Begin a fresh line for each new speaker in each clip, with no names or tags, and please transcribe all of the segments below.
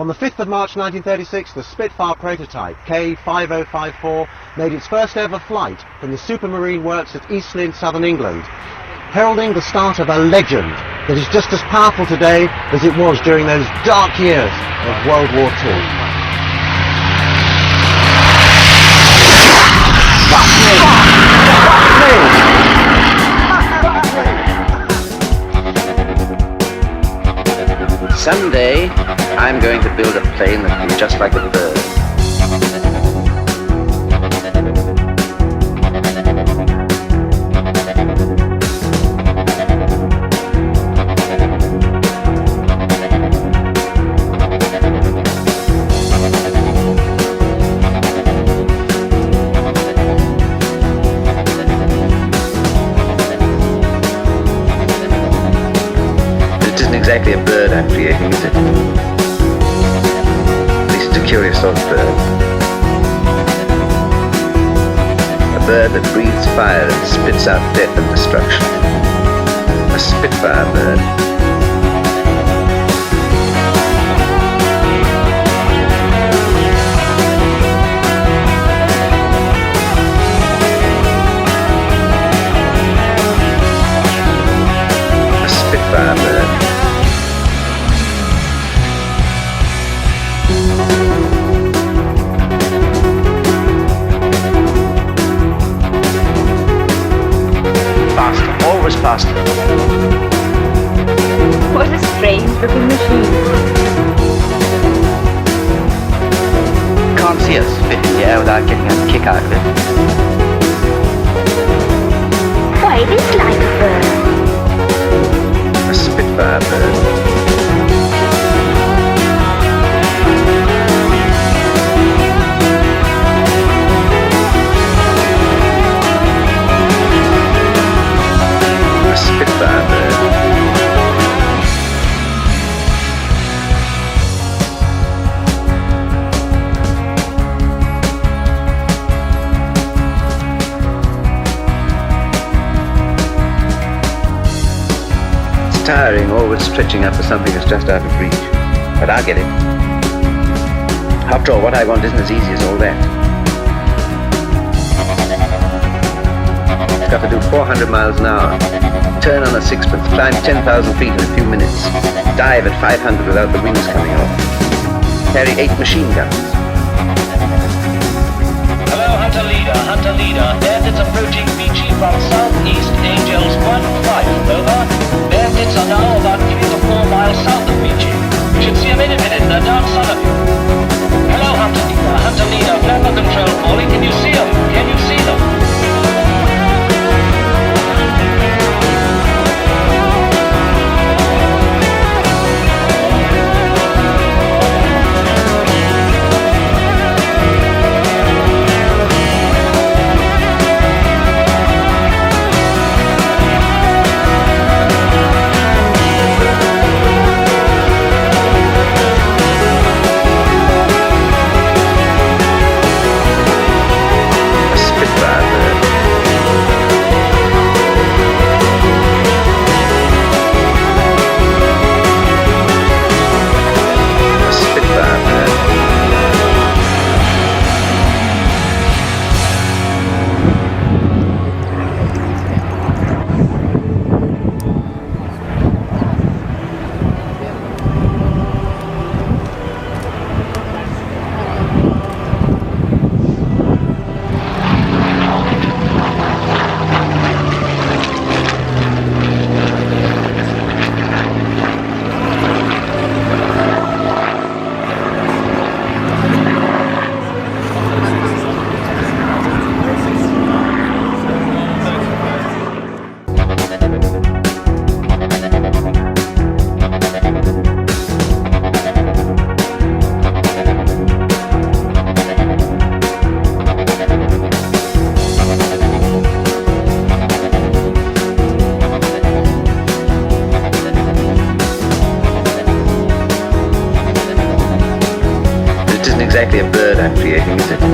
On the 5th of March 1936, the Spitfire prototype K5054 made its first ever flight from the Supermarine Works at East Lynne, southern England, heralding the start of a legend that is just as powerful today as it was during those dark years of World War II.
Someday, I'm going to build a plane that will be just like a bird. It isn't exactly a bird I'm creating, is it? At least it's a curious sort of bird. A bird that breathes fire and spits out death and destruction. A Spitfire bird. A Spitfire bird. Faster, always faster.
What a strange looking machine.
Can't see us fit in the air without getting a kick out of it.
Why, it is like a bird.
A Spitfire bird. A Spitfire bird. It's tiring, always stretching up for something that's just out of reach. But I'll get it. After all, what I want isn't as easy as all that. It's got to do 400 miles an hour, turn on a sixpence, climb 10,000 feet in a few minutes, dive at 500 without the wings coming off, carry 8 machine guns.
Hello, Hunter Leader. Bandits approaching Beachy from southeast, Angels 1-5, over. Bandits are now about 3 to 4 miles south of Beachy. You should see them in a minute, they're down south of you. Hello, Hunter Leader, flapper control calling, can you see them? Can you see them?
Exactly a bird I'm creating, is it? At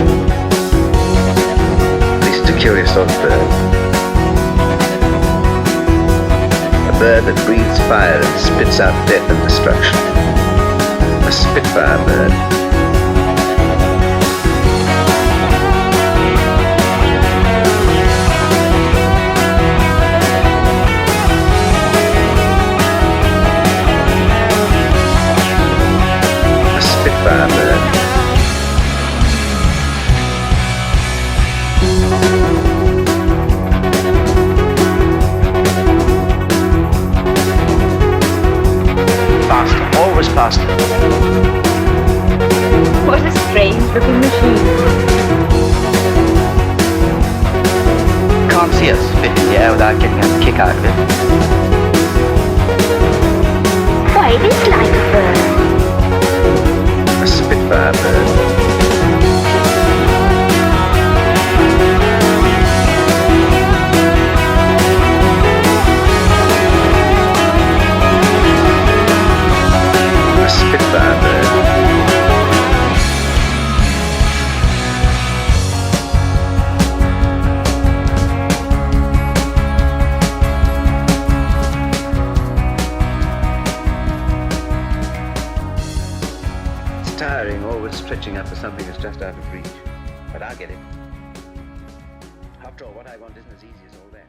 least it's a curious sort of bird. A bird that breathes fire and spits out death and destruction. A A Spitfire Bird. A Spitfire Bird. Faster, always faster.
What a strange looking machine.
Can't see us spit in the air without getting a kick out of it.
Why, it is like a bird.
A Spitfire Bird. A Spitfire Bird. It's tiring, always stretching up for something that's just out of reach. But I'll get it. After all, what I want isn't as easy as all that.